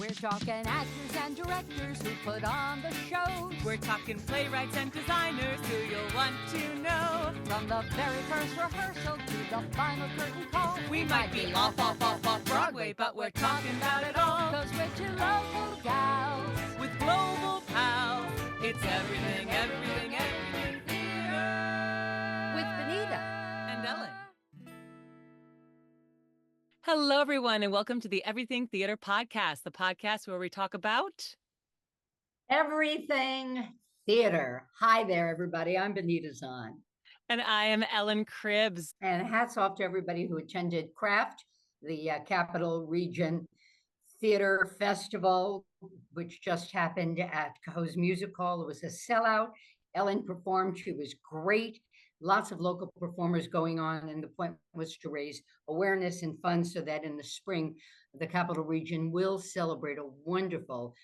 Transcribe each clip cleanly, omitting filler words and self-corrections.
We're talking actors and directors who put on the shows. We're talking playwrights and designers who you'll want to know. From the very first rehearsal to the final curtain call. We might be off Broadway, but we're talking about it all. 'Cause we're two local gals with global pals. It's everything, everything, everything theater. with Benita And Ellen. Hello, everyone, and welcome to the Everything Theater Podcast, the podcast where we talk about everything theater. Hi there, everybody. I'm Benita Zahn. And I am Ellen Cribbs. And hats off to everybody who attended CRAFT, the Capital Region Theater Festival, which just happened at Cohoes Music Hall. It was a sellout. Ellen performed. She was great. Lots of local performers going on, and the point was to raise awareness and funds so that in the spring, the Capital Region will celebrate a wonderful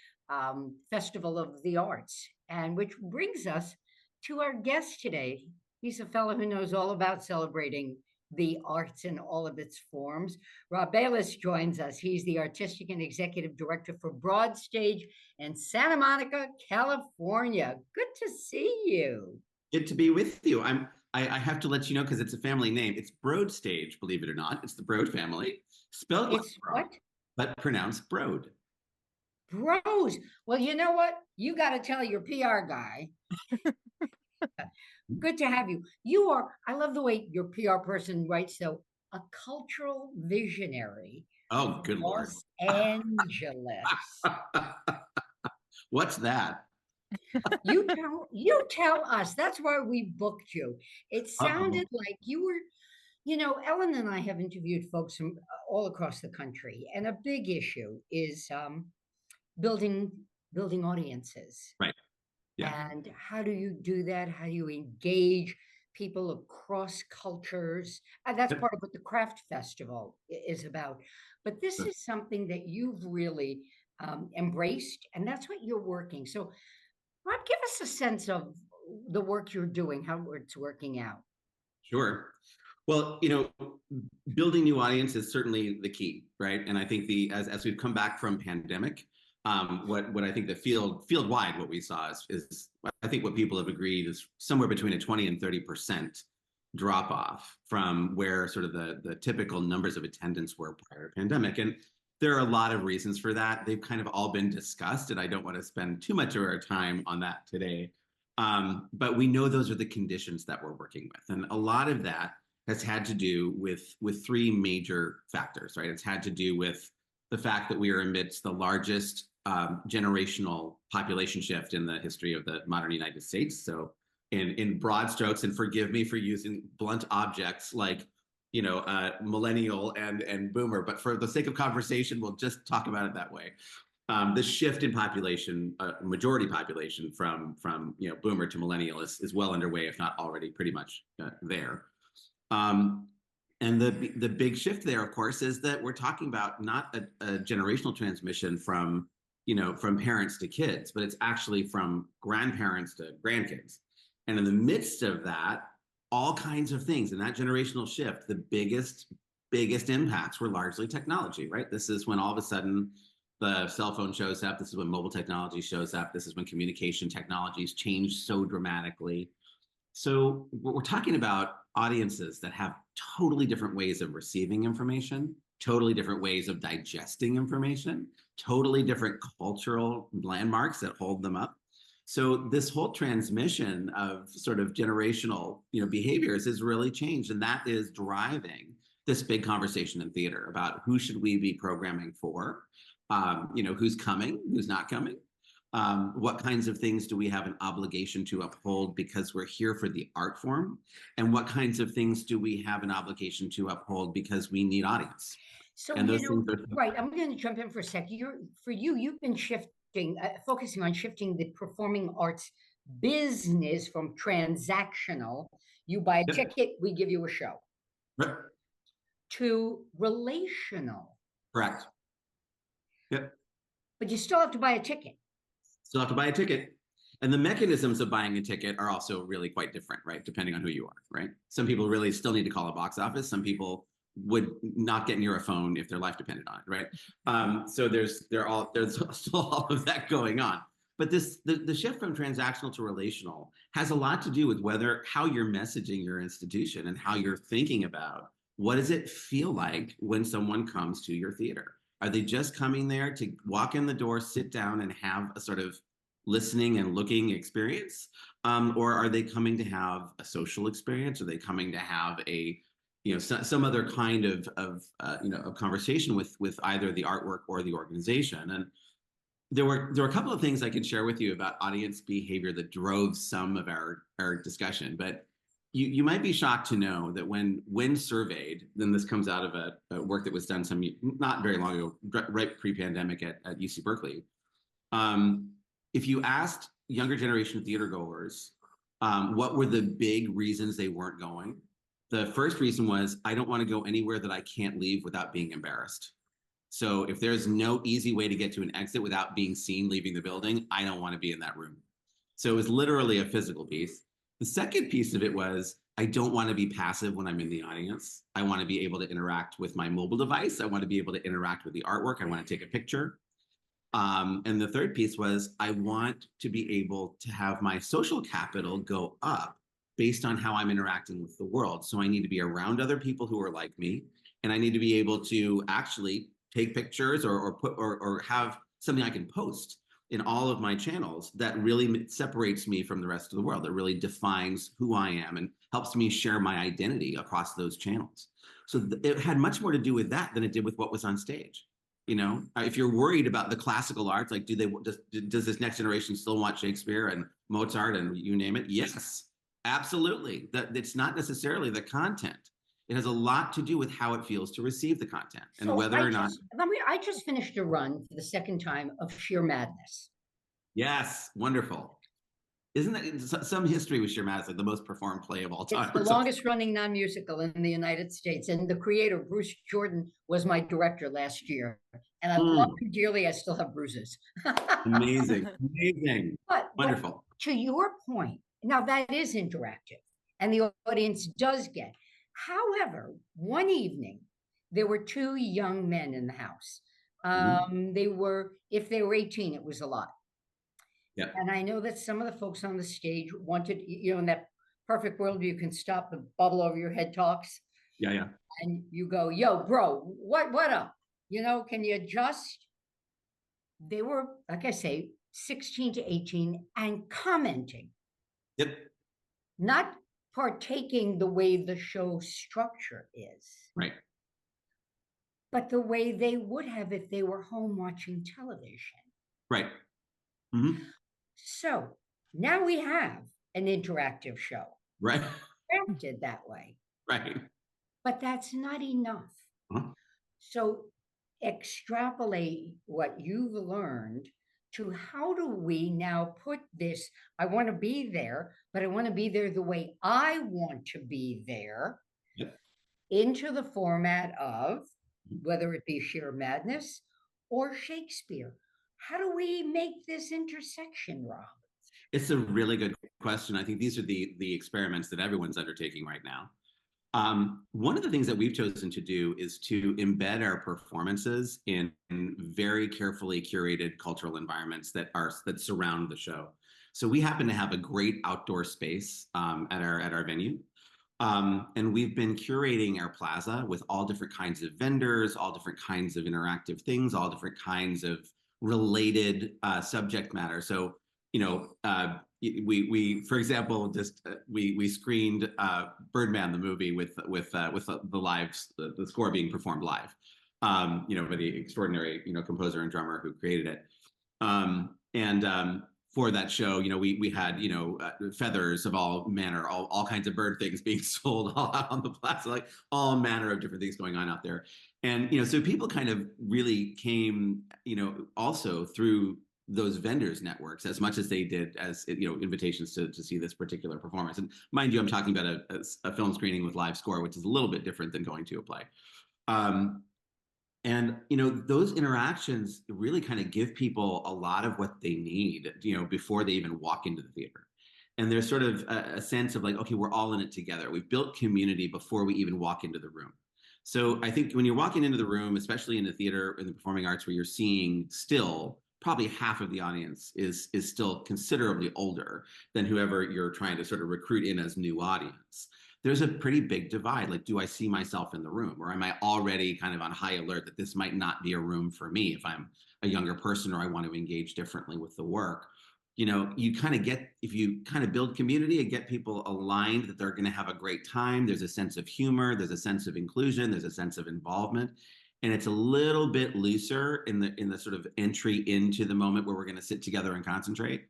Festival of the Arts. And which brings us to our guest today. He's a fellow who knows all about celebrating the arts in all of its forms. Rob Bailis joins us. He's the artistic and executive director for BroadStage in Santa Monica, California. Good to see you. Good to be with you. I have to let you know, because it's a family name. It's BroadStage, believe it or not. It's the Broad family, spelled like Broad, but pronounced Broad. Bros. Well, you know what? You got to tell your PR guy. Good to have you. You are, I love the way your PR person writes, though, a cultural visionary. Oh, good Lord. Los Angeles. What's that? You tell us. That's why we booked you. It sounded like you were, Ellen and I have interviewed folks from all across the country, and a big issue is building audiences. Right. Yeah. And how do you do that? How do you engage people across cultures? And that's part of what the CRAFT Festival is about. But this is something that you've really embraced, and that's what you're working. So, Rob, give us a sense of the work you're doing, how it's working out. Sure. Well, building new audience is certainly the key, right? And I think as we've come back from pandemic, what I think the field wide, what we saw is I think what people have agreed is somewhere between a 20 and 30% drop off from where sort of the typical numbers of attendance were prior to pandemic. And there are a lot of reasons for that. They've kind of all been discussed, and I don't want to spend too much of our time on that today. But we know those are the conditions that we're working with. And a lot of that has had to do with three major factors, right? It's had to do with the fact that we are amidst the largest generational population shift in the history of the modern United States. So in broad strokes, and forgive me for using blunt objects like millennial and boomer, but for the sake of conversation, we'll just talk about it that way. The shift in population, majority population from boomer to millennial is well underway, if not already pretty much there. And the big shift there, of course, is that we're talking about not a generational transmission from parents to kids, but it's actually from grandparents to grandkids. And in the midst of that, all kinds of things in that generational shift, the biggest impacts were largely technology, right? This is when all of a sudden the cell phone shows up. This is when mobile technology shows up. This is when communication technologies change so dramatically. So we're talking about audiences that have totally different ways of receiving information, totally different ways of digesting information, totally different cultural landmarks that hold them up. So this whole transmission of sort of generational, behaviors has really changed, and that is driving this big conversation in theater about who should we be programming for, who's coming, who's not coming, what kinds of things do we have an obligation to uphold because we're here for the art form, and what kinds of things do we have an obligation to uphold because we need audience. So, and those things are right, I'm going to jump in for a sec. You've been focusing on shifting the performing arts business from transactional, you buy a ticket, we give you a show, right, to relational. Correct. Yep. But you still have to buy a ticket. Still have to buy a ticket. And the mechanisms of buying a ticket are also really quite different, right? Depending on who you are, right? Some people really still need to call a box office. Some people would not get near a phone if their life depended on it, right? So there's still all of that going on. But the shift from transactional to relational has a lot to do with how you're messaging your institution and how you're thinking about what does it feel like when someone comes to your theater. Are they just coming there to walk in the door, sit down, and have a sort of listening and looking experience, or are they coming to have a social experience? Are they coming to have some other kind of conversation with either the artwork or the organization? And there were a couple of things I could share with you about audience behavior that drove some of our discussion, but you might be shocked to know that when surveyed, then this comes out of a work that was done not very long ago, right pre-pandemic at UC Berkeley. If you asked younger generation theater goers what were the big reasons they weren't going, the first reason was, I don't want to go anywhere that I can't leave without being embarrassed. So if there's no easy way to get to an exit without being seen leaving the building, I don't want to be in that room. So it was literally a physical piece. The second piece of it was, I don't want to be passive when I'm in the audience. I want to be able to interact with my mobile device. I want to be able to interact with the artwork. I want to take a picture. And the third piece was, I want to be able to have my social capital go up based on how I'm interacting with the world. So I need to be around other people who are like me, and I need to be able to actually take pictures or have something I can post in all of my channels that really separates me from the rest of the world, that really defines who I am and helps me share my identity across those channels. So it had much more to do with that than it did with what was on stage. If you're worried about the classical arts, like does this next generation still want Shakespeare and Mozart and you name it? Yes, absolutely. That it's not necessarily the content. It has a lot to do with how it feels to receive the content and whether or not. I just finished a run for the second time of Sheer Madness. Yes, wonderful. Isn't that some history with Sheer Madness, like the most performed play of all time? It's the longest running non-musical in the United States. And the creator, Bruce Jordan, was my director last year. And I love him dearly. I still have bruises. Amazing. Amazing. Wonderful. But to your point, now that is interactive and the audience does get. However, one evening, there were two young men in the house. If they were 18, it was a lot. Yeah. And I know that some of the folks on the stage wanted, in that perfect world, you can stop the bubble over your head talks. Yeah, yeah. And you go, yo, bro, what up? Can you adjust? They were, like I say, 16 to 18 and commenting. Yep. Not partaking the way the show structure is. Right. But the way they would have if they were home watching television. Right. Mm-hmm. So now we have an interactive show. Right. Crafted that way. Right. But that's not enough. Huh? So extrapolate what you've learned to how do we now put this, I want to be there, but I want to be there the way I want to be there, yep, into the format of whether it be Sheer Madness or Shakespeare. How do we make this intersection, Rob? It's a really good question. I think these are the experiments that everyone's undertaking right now. One of the things that we've chosen to do is to embed our performances in very carefully curated cultural environments that surround the show. So we happen to have a great outdoor space at our venue. And we've been curating our plaza with all different kinds of vendors, all different kinds of interactive things, all different kinds of related subject matter. So, we for example, we screened Birdman the movie with the score being performed live, by the extraordinary composer and drummer who created it. For that show, we had feathers of all manner, all kinds of bird things being sold all out on the plaza, like all manner of different things going on out there. And so people kind of really came, also through those vendors networks as much as they did as invitations to see this particular performance. And mind you, I'm talking about a film screening with live score, which is a little bit different than going to a play. And those interactions really kind of give people a lot of what they need, before they even walk into the theater. And there's sort of a sense of like, okay, we're all in it together. We've built community before we even walk into the room. So I think when you're walking into the room, especially in the theater, in the performing arts, where you're seeing still probably half of the audience is still considerably older than whoever you're trying to sort of recruit in as new audience. There's a pretty big divide. Like, do I see myself in the room, or am I already kind of on high alert that this might not be a room for me if I'm a younger person or I want to engage differently with the work? You kind of get, if you kind of build community and get people aligned that they're going to have a great time, there's a sense of humor, there's a sense of inclusion, there's a sense of involvement, and it's a little bit looser in the sort of entry into the moment where we're going to sit together and concentrate.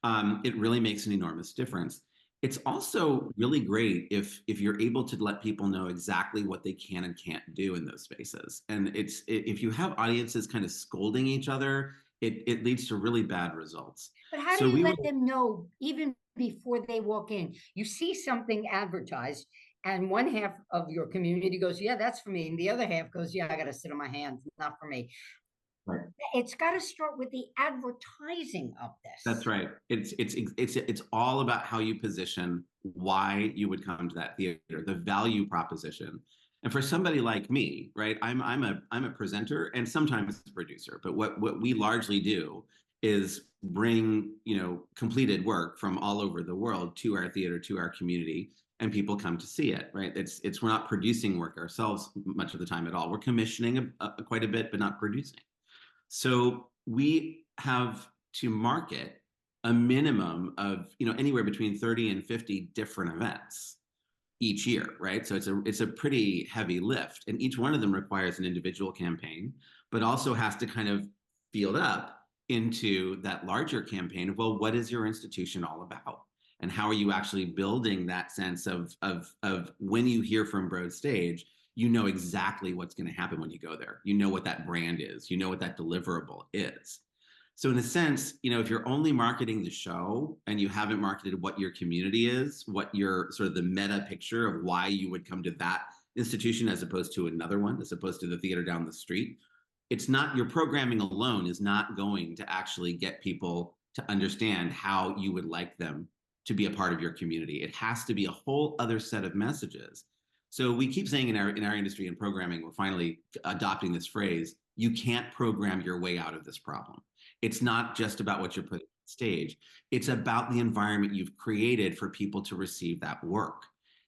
It really makes an enormous difference. It's also really great if you're able to let people know exactly what they can and can't do in those spaces. And if you have audiences kind of scolding each other, it leads to really bad results. But how do So you we let would, them know even before they walk in? You see something advertised, and one half of your community goes, "Yeah, that's for me," and the other half goes, "Yeah, I got to sit on my hands, not for me." right. It's got to start with the advertising of That's this. right. It's all about how you position why you would come to that theater, the value proposition. And for somebody like me, right, I'm a presenter and sometimes a producer, but what we largely do is bring, completed work from all over the world to our theater, to our community, and people come to see it, right? It's we're not producing work ourselves much of the time at all. We're commissioning quite a bit, but not producing. So we have to market a minimum of, anywhere between 30 and 50 different events each year, right? So it's a pretty heavy lift, and each one of them requires an individual campaign, but also has to kind of field up into that larger campaign of, well, what is your institution all about? And how are you actually building that sense of when you hear from BroadStage, you know exactly what's going to happen when you go there. You know what that brand is. You know what that deliverable is. So in a sense, if you're only marketing the show and you haven't marketed what your community is, what your sort of the meta picture of why you would come to that institution as opposed to another one, as opposed to the theater down the street, it's not, your programming alone is not going to actually get people to understand how you would like them to be a part of your community. It has to be a whole other set of messages. So we keep saying in our industry and programming, we're finally adopting this phrase, you can't program your way out of this problem. It's not just about what you're putting on stage. It's about the environment you've created for people to receive that work.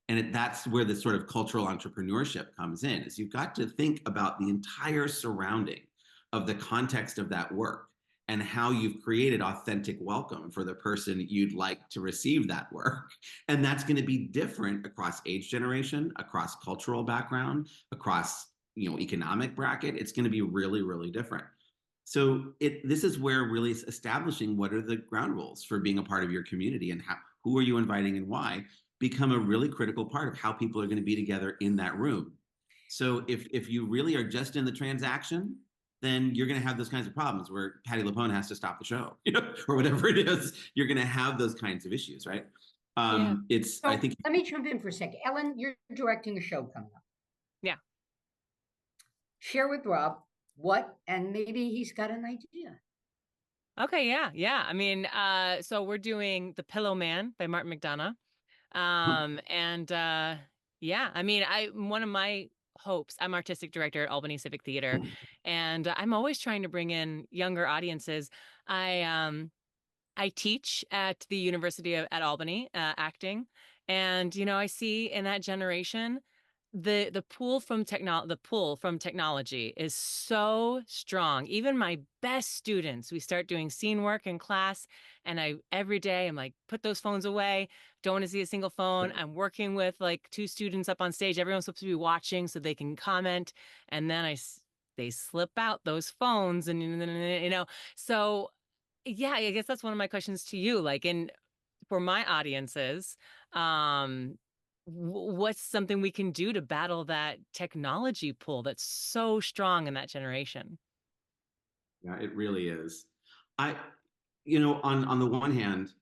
And that's where the sort of cultural entrepreneurship comes in, is you've got to think about the entire surrounding of the context of that work and how you've created authentic welcome for the person you'd like to receive that work. And that's going to be different across age generation, across cultural background, across economic bracket. It's going to be really, really different. So this is where really establishing what are the ground rules for being a part of your community and who are you inviting and why become a really critical part of how people are going to be together in that room. So if you really are just in the transaction, then you're going to have those kinds of problems where Patty LaPone has to stop the show, or whatever it is. You're going to have those kinds of issues, right? Yeah. So I think. let me jump in for a second. Ellen, you're directing a show coming up. Yeah. Share with Rob what, and maybe he's got an idea. Okay, yeah. I mean, so we're doing The Pillow Man by Martin McDonough. And yeah, I mean, one of my hopes, I'm artistic director at Albany Civic Theater, and I'm always trying to bring in younger audiences. I teach at the University at Albany, acting, and I see in that generation the pull from technology is so strong. Even my best students, we start doing scene work in class, and every day I'm like, put those phones away. Don't want to see a single phone. I'm working with like two students up on stage. Everyone's supposed to be watching so they can comment, and then they slip out those phones, and so yeah, I guess that's one of my questions to you. Like, for my audiences, what's something we can do to battle that technology pull that's so strong in that generation? Yeah, it really is. On the one hand,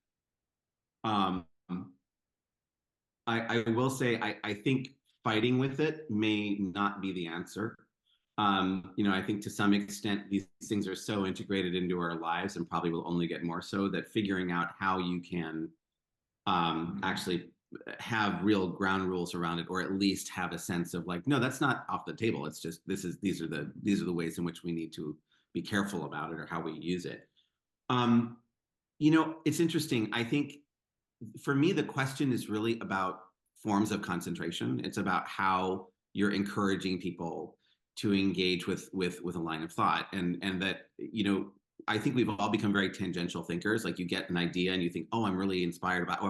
um, I will say I think fighting with it may not be the answer. I think to some extent these things are so integrated into our lives and probably will only get more so, that figuring out how you can actually have real ground rules around it, or at least have a sense of like, no, that's not off the table. It's just these are the ways in which we need to be careful about it or how we use it. It's interesting. I think for me, the question is really about forms of concentration. It's about how you're encouraging people to engage with a line of thought, and that I think we've all become very tangential thinkers. Like, you get an idea and you think, oh, I'm really inspired about, oh,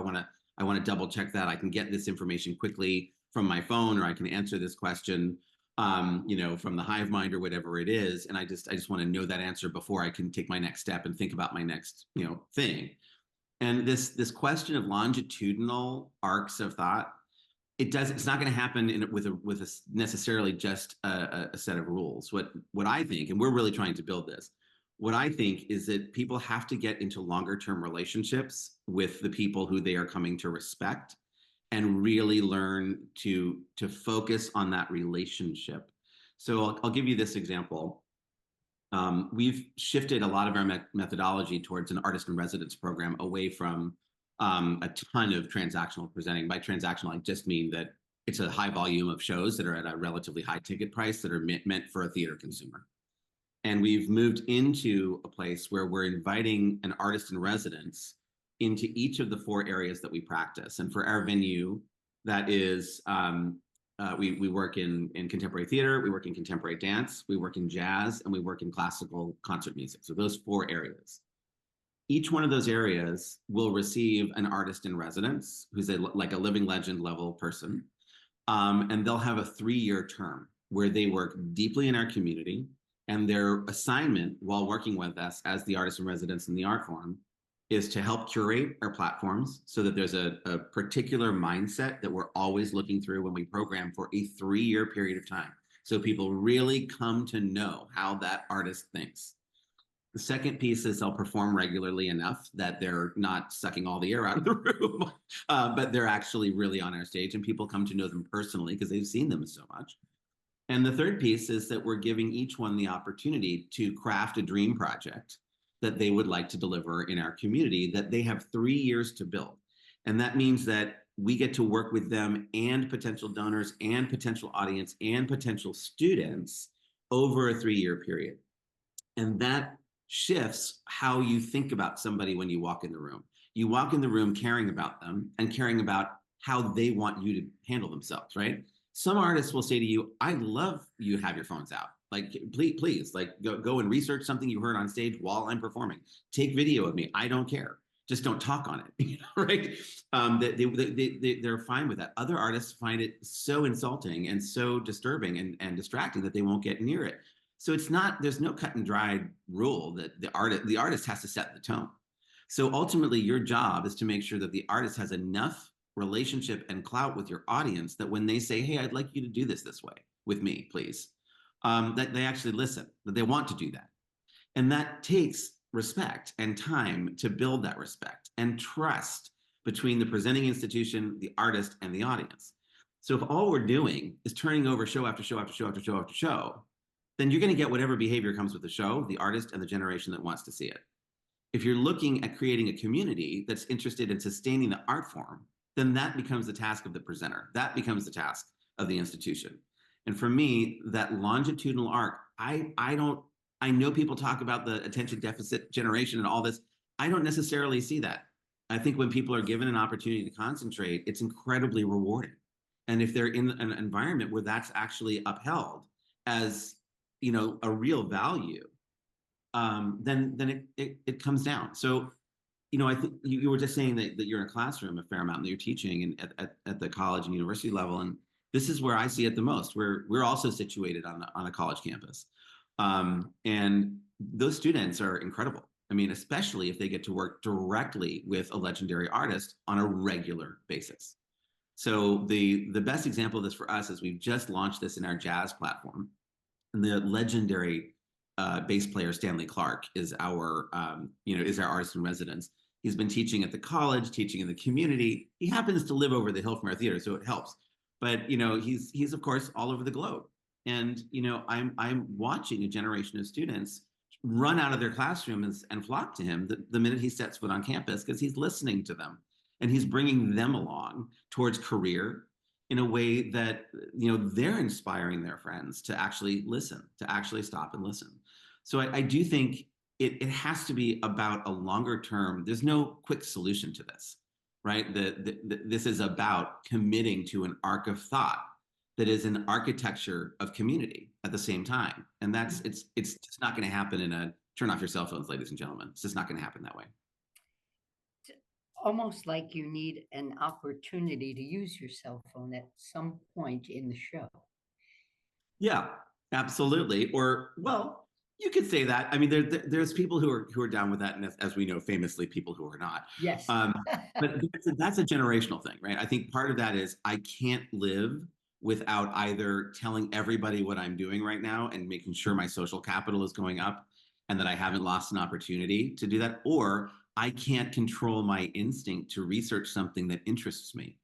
I want to double check that. I can get this information quickly from my phone, or I can answer this question, from the hive mind or whatever it is. And I just want to know that answer before I can take my next step and think about my next, thing. And this question of longitudinal arcs of thought, it's not going to happen with a necessarily just a set of rules. What I think, and we're really trying to build this, what I think is that people have to get into longer term relationships with the people who they are coming to respect, and really learn to focus on that relationship. So I'll give you this example. We've shifted a lot of our methodology towards an artist in residence program, away from a ton of transactional presenting. By transactional, I just mean that it's a high volume of shows that are at a relatively high ticket price that are meant for a theater consumer. And we've moved into a place where we're inviting an artist in residence into each of the 4 areas that we practice. And for our venue, that is, we work in contemporary theater, we work in contemporary dance, we work in jazz, and we work in classical concert music. So those 4 areas. Each one of those areas will receive an artist in residence who's like a living legend level person. And they'll have a 3-year term where they work deeply in our community. And their assignment while working with us as the artist in residence in the art form is to help curate our platforms so that there's a particular mindset that we're always looking through when we program for a 3-year period of time. So people really come to know how that artist thinks. The second piece is they'll perform regularly enough that they're not sucking all the air out of the room, but they're actually really on our stage, and people come to know them personally because they've seen them so much. And the third piece is that we're giving each one the opportunity to craft a dream project that they would like to deliver in our community that they have 3 years to build. And that means that we get to work with them and potential donors and potential audience and potential students over a 3-year period. And that shifts how you think about somebody when you walk in the room. You walk in the room caring about them and caring about how they want you to handle themselves, right? Some artists will say to you, I love you have your phones out. Like, please, like go and research something you heard on stage while I'm performing. Take video of me. I don't care. Just don't talk on it, right? They're fine with that. Other artists find it so insulting and so disturbing and distracting that they won't get near it. So there's no cut and dried rule that the artist has to set the tone. So ultimately, your job is to make sure that the artist has enough relationship and clout with your audience that when they say, hey, I'd like you to do this way with me, please, that they actually listen, that they want to do that. And that takes respect and time to build that respect and trust between the presenting institution, the artist, and the audience. So if all we're doing is turning over show after show after show after show after show, then you're going to get whatever behavior comes with the show, the artist, and the generation that wants to see it. If you're looking at creating a community that's interested in sustaining the art form, then that becomes the task of the presenter. That becomes the task of the institution. And for me, that longitudinal arc, I know people talk about the attention deficit generation and all this. I don't necessarily see that. I think when people are given an opportunity to concentrate, it's incredibly rewarding. And if they're in an environment where that's actually upheld as, a real value, then it comes down. So, I think you were just saying that you're in a classroom a fair amount, and you're teaching at the college and university level, and this is where I see it the most. We're also situated on a college campus, and those students are incredible. I mean, especially if they get to work directly with a legendary artist on a regular basis. So the best example of this for us is we've just launched this in our jazz platform, and the legendary bass player Stanley Clark is our artist in residence. He's been teaching at the college, teaching in the community. He happens to live over the hill from our theater, so it helps. But he's of course all over the globe, and I'm watching a generation of students run out of their classrooms and flock to him the minute he sets foot on campus because he's listening to them, and he's bringing them along towards career in a way that, they're inspiring their friends to actually listen, to actually stop and listen. So I do think it has to be about a longer term. There's no quick solution to this, right? This is about committing to an arc of thought that is an architecture of community at the same time. And it's just not going to happen in a turn off your cell phones, ladies and gentlemen. It's just not going to happen that way. Almost like you need an opportunity to use your cell phone at some point in the show. Yeah, absolutely. Or, well, you could say that. I mean, there's people who are down with that, and as we know, famously, people who are not. Yes. But that's a generational thing, right? I think part of that is I can't live without either telling everybody what I'm doing right now and making sure my social capital is going up and that I haven't lost an opportunity to do that, or I can't control my instinct to research something that interests me.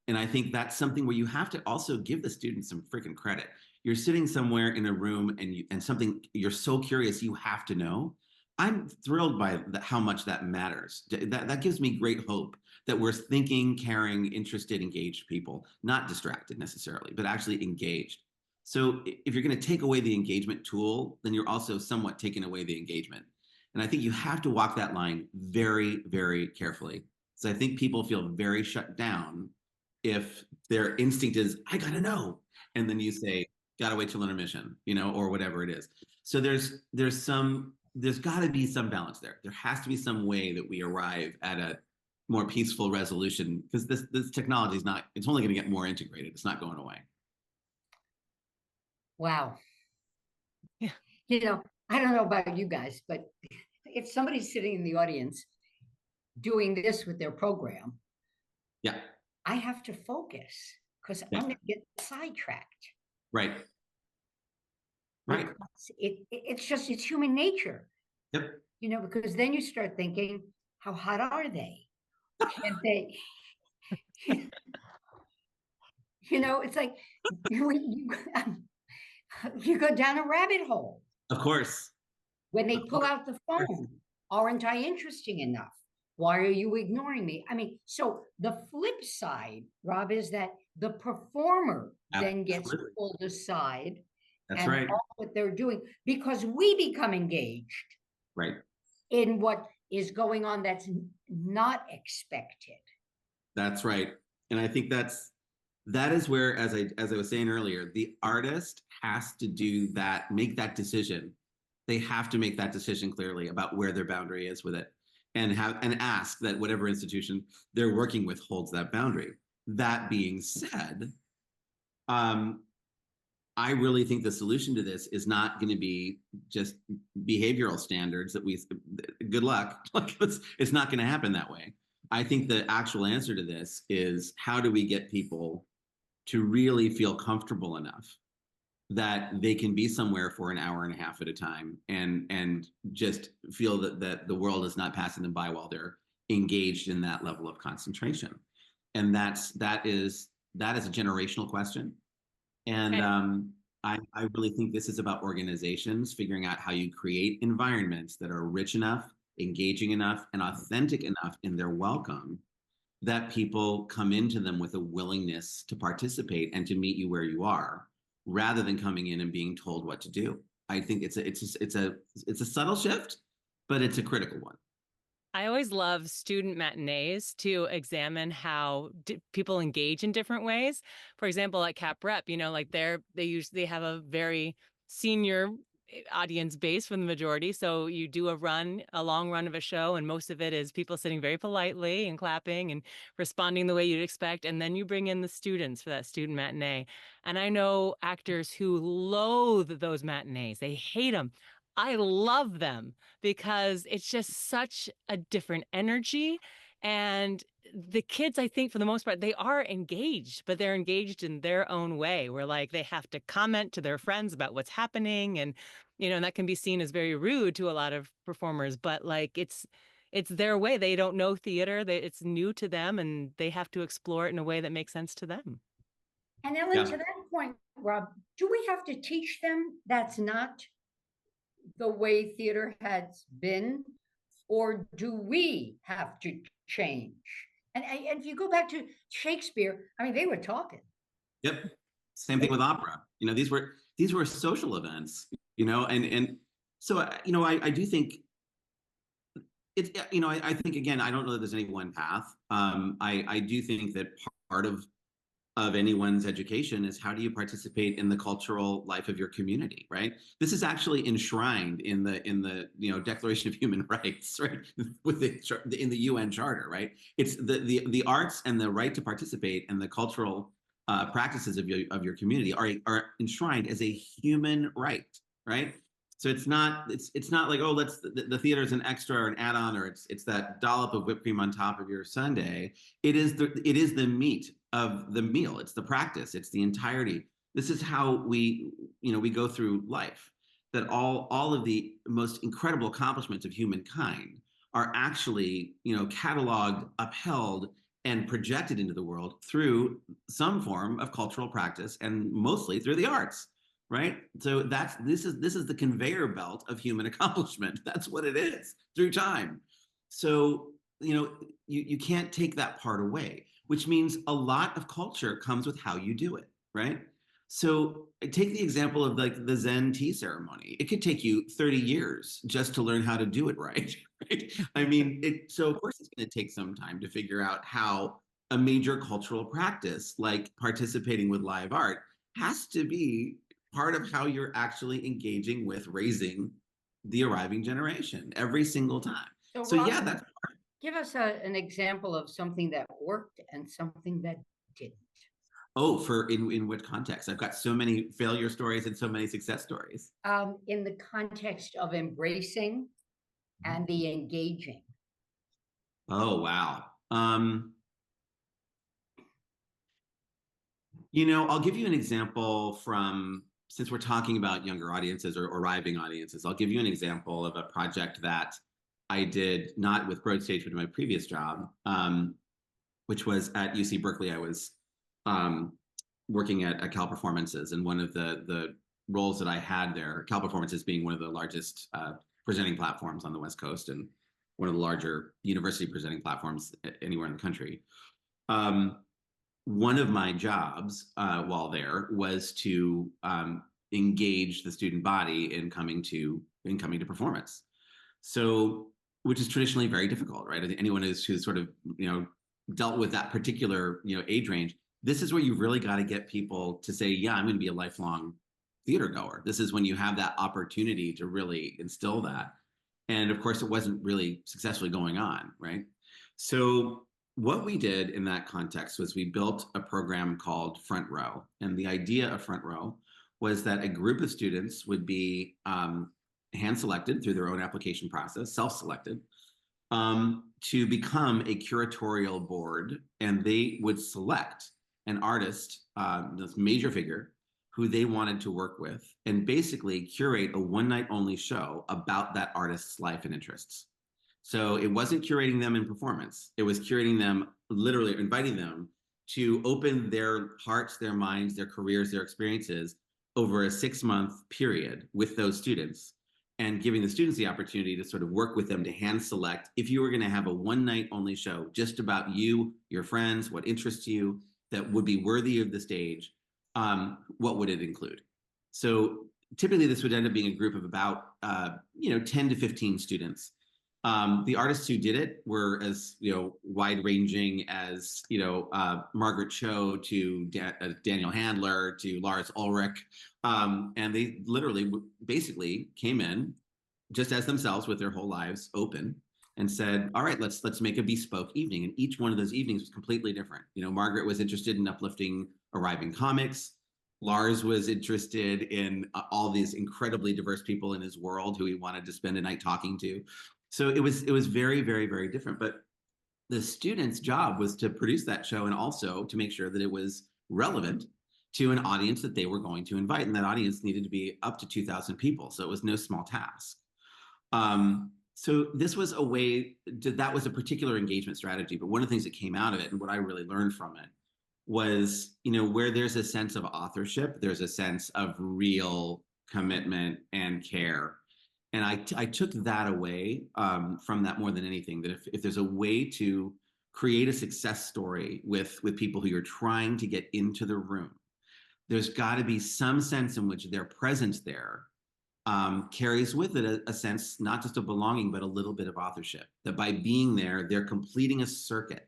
And I think that's something where you have to also give the students some freaking credit. You're sitting somewhere in a room and something you're so curious you have to know. I'm thrilled by how much that matters. That gives me great hope that we're thinking, caring, interested, engaged people, not distracted necessarily, but actually engaged. So if you're going to take away the engagement tool, then you're also somewhat taking away the engagement. And I think you have to walk that line very, very carefully. So I think people feel very shut down if their instinct is, I gotta know. And then you say, gotta wait till intermission, or whatever it is. So there's gotta be some balance there. There has to be some way that we arrive at a more peaceful resolution, because this technology it's only gonna get more integrated. It's not going away. Wow. Yeah. I don't know about you guys, but if somebody's sitting in the audience doing this with their program, yeah, I have to focus because I'm going to get sidetracked. Right. It's human nature. Yep. Because then you start thinking, how hot are they? Can't they? It's like you go down a rabbit hole. Of course. When they pull out the phone, aren't I interesting enough? Why are you ignoring me? I mean, so the flip side, Rob, is that the performer then gets pulled aside. That's and right. All what they're doing, because we become engaged right in what is going on that's not expected. That's right. And I think that is where, as I was saying earlier, the artist has to do that, make that decision. They have to make that decision clearly about where their boundary is with it, and ask that whatever institution they're working with holds that boundary. That being said, I really think the solution to this is not going to be just behavioral standards good luck. It's not going to happen that way. I think the actual answer to this is, how do we get people to really feel comfortable enough that they can be somewhere for an hour and a half at a time and just feel that the world is not passing them by while they're engaged in that level of concentration. And that is a generational question. And I really think this is about organizations figuring out how you create environments that are rich enough, engaging enough, and authentic enough in their welcome that people come into them with a willingness to participate and to meet you where you are, rather than coming in and being told what to do. I think it's a subtle shift, but it's a critical one. I always love student matinees to examine how people engage in different ways. For example, at Cap Rep, like they usually have a very senior audience base for the majority. So you do a long run of a show, and most of it is people sitting very politely and clapping and responding the way you'd expect. And then you bring in the students for that student matinee. And I know actors who loathe those matinees. They hate them. I love them because it's just such a different energy. And the kids, I think, for the most part, they are engaged, but they're engaged in their own way, where like they have to comment to their friends about what's happening. And, and that can be seen as very rude to a lot of performers, but like it's their way. They don't know theater. It's new to them, and they have to explore it in a way that makes sense to them. And Ellen, to that point, Rob, do we have to teach them that's not the way theater has been, or do we have to change? And if you go back to Shakespeare, I mean, they were talking. Yep. Same thing with opera. You know, these were social events, you know, and so, you know, I do think it's, you know, I think, again, I don't know that there's any one path. I do think that part of anyone's education is how do you participate in the cultural life of your community, right? This is actually enshrined in the you know, Declaration of Human Rights, right? With in the UN Charter, right? It's the arts and the right to participate and the cultural practices of your community are enshrined as a human right, right? So it's not like, oh, let's the theater is an extra or an add-on, or it's that dollop of whipped cream on top of your sundae. It is the meat of the meal. It's the practice. It's the entirety. This is how we, you know, we go through life. That all of the most incredible accomplishments of humankind are actually, you know, cataloged, upheld, and projected into the world through some form of cultural practice, and mostly through the arts, right? So this is the conveyor belt of human accomplishment. That's what it is through time. So, you know, you can't take that part away, which means a lot of culture comes with how you do it, right? So take the example of like the Zen tea ceremony. It could take you 30 years just to learn how to do it right. Right? I mean, so of course it's going to take some time to figure out how a major cultural practice like participating with live art has to be part of how you're actually engaging with raising the arriving generation every single time. So Rob, yeah, that's give us an example of something that worked and something that didn't. Oh, in what context? I've got so many failure stories and so many success stories. In the context of embracing and the engaging. Oh, wow. You know, I'll give you an example from, since we're talking about younger audiences or arriving audiences, I'll give you an example of a project that I did not with BroadStage, but in my previous job, which was at UC Berkeley. I was um, working at Cal Performances, and one of the roles that I had there, Cal Performances being one of the largest presenting platforms on the West Coast and one of the larger university presenting platforms anywhere in the country. One of my jobs while there was to engage the student body in coming to performance. So, which is traditionally very difficult, right? I think anyone who's sort of, you know, dealt with that particular, you know, age range, this is where you really got to get people to say, yeah, I'm going to be a lifelong theater goer. This is when you have that opportunity to really instill that. And of course, it wasn't really successfully going on, right? So what we did in that context was we built a program called Front Row. And the idea of Front Row was that a group of students would be hand-selected through their own application process, self-selected, to become a curatorial board, and they would select an artist, this major figure, who they wanted to work with, and basically curate a one-night only show about that artist's life and interests. So it wasn't curating them in performance. It was curating them, literally inviting them to open their hearts, their minds, their careers, their experiences over a 6-month period with those students, and giving the students the opportunity to sort of work with them to hand select, if you were going to have a one night only show just about you, your friends, what interests you, that would be worthy of the stage, what would it include? So typically this would end up being a group of about 10 to 15 students. The artists who did it were as, you know, wide ranging as, you know, Margaret Cho to Daniel Handler to Lars Ulrich, and they literally basically came in just as themselves with their whole lives open and said, all right, let's make a bespoke evening. And each one of those evenings was completely different. You know, Margaret was interested in uplifting arriving comics. Lars was interested in all these incredibly diverse people in his world who he wanted to spend a night talking to. So it was very, very, very different. But the students' job was to produce that show and also to make sure that it was relevant to an audience that they were going to invite. And that audience needed to be up to 2,000 people. So it was no small task. So this was a way that was a particular engagement strategy. But one of the things that came out of it and what I really learned from it was, you know, where there's a sense of authorship, there's a sense of real commitment and care. And I took that away from that more than anything, that if there's a way to create a success story with people who you're trying to get into the room, there's got to be some sense in which their presence there carries with it a sense not just of belonging, but a little bit of authorship. That by being there, they're completing a circuit.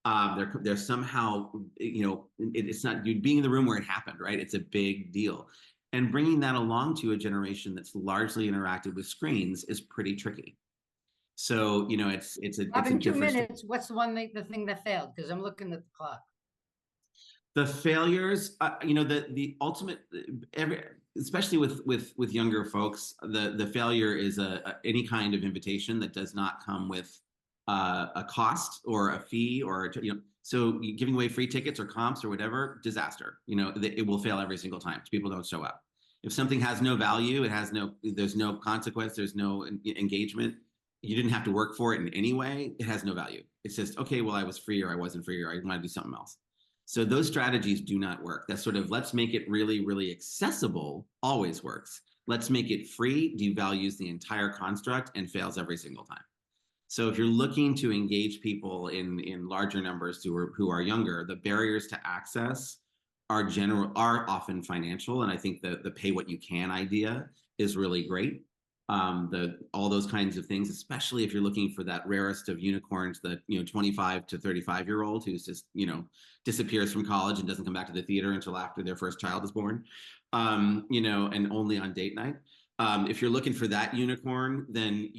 They're somehow, it's not you being in the room where it happened, right? It's a big deal. And bringing that along to a generation that's largely interacted with screens is pretty tricky. So, it's a in 2 different. minutes, what's the thing that failed? Because I'm looking at the clock. The failures, the ultimate, especially with younger folks, the failure is any kind of invitation that does not come with a cost or a fee or so giving away free tickets or comps or whatever, disaster. It will fail every single time. People don't show up. If something has no value, there's no consequence, there's no engagement. You didn't have to work for it in any way. It has no value. It's just, okay, well, I was free or I wasn't free or I want to do something else. So those strategies do not work. That sort of let's make it really, really accessible always works. Let's make it free devalues the entire construct and fails every single time. So if you're looking to engage people in larger numbers who are younger, the barriers to access are often financial. And I think the pay what you can idea is really great. All those kinds of things, especially if you're looking for that rarest of unicorns, the 25 to 35-year-old who's just disappears from college and doesn't come back to the theater until after their first child is born, and only on date night. If you're looking for that unicorn, then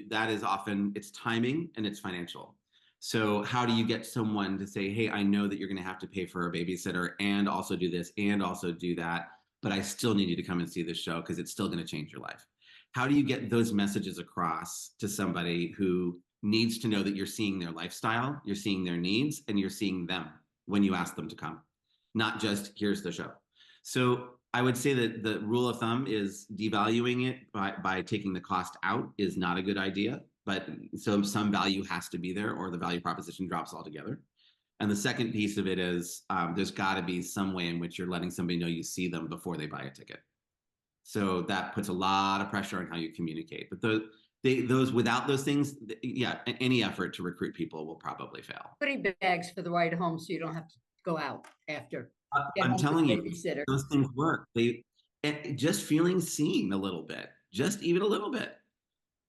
that is often it's timing and it's financial. So how do you get someone to say, hey, I know that you're going to have to pay for a babysitter and also do this and also do that, but I still need you to come and see this show because it's still going to change your life. How do you get those messages across to somebody who needs to know that you're seeing their lifestyle, you're seeing their needs, and you're seeing them when you ask them to come, not just here's the show. So I would say that the rule of thumb is devaluing it by taking the cost out is not a good idea, but so some value has to be there or the value proposition drops altogether. And the second piece of it is there's got to be some way in which you're letting somebody know you see them before they buy a ticket. So that puts a lot of pressure on how you communicate. But those without those things, any effort to recruit people will probably fail. Goodie bags for the ride home, so you don't have to go out after. I'm telling you, those things work. Just feeling seen a little bit, just even a little bit.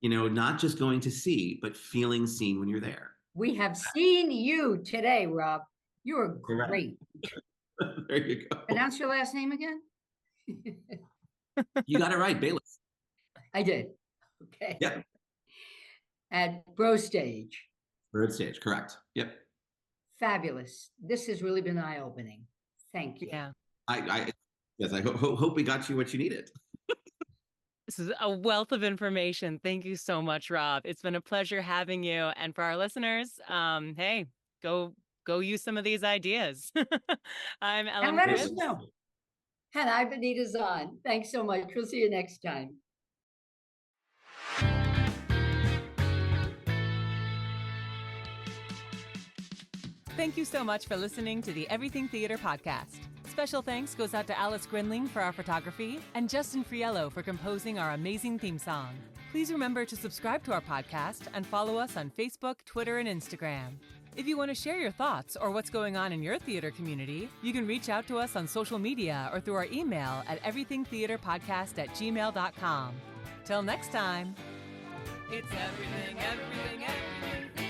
Not just going to see, but feeling seen when you're there. We have seen you today, Rob. You are great. There you go. Pronounce your last name again. You got it right, Bailis. I did. Okay. Yep. At BroadStage. BroadStage, correct. Yep. Fabulous. This has really been eye-opening. Thank you. Yeah. I hope we got you what you needed. This is a wealth of information. Thank you so much, Rob. It's been a pleasure having you. And for our listeners, hey, go use some of these ideas. I'm Ellen. And let us know. And I'm Anita Zahn. Thanks so much. We'll see you next time. Thank you so much for listening to the Everything Theater podcast. Special thanks goes out to Alice Grinling for our photography and Justin Friello for composing our amazing theme song. Please remember to subscribe to our podcast and follow us on Facebook, Twitter, and Instagram. If you want to share your thoughts or what's going on in your theater community, you can reach out to us on social media or through our email at everythingtheaterpodcast@gmail.com. Till next time, it's everything, everything, everything.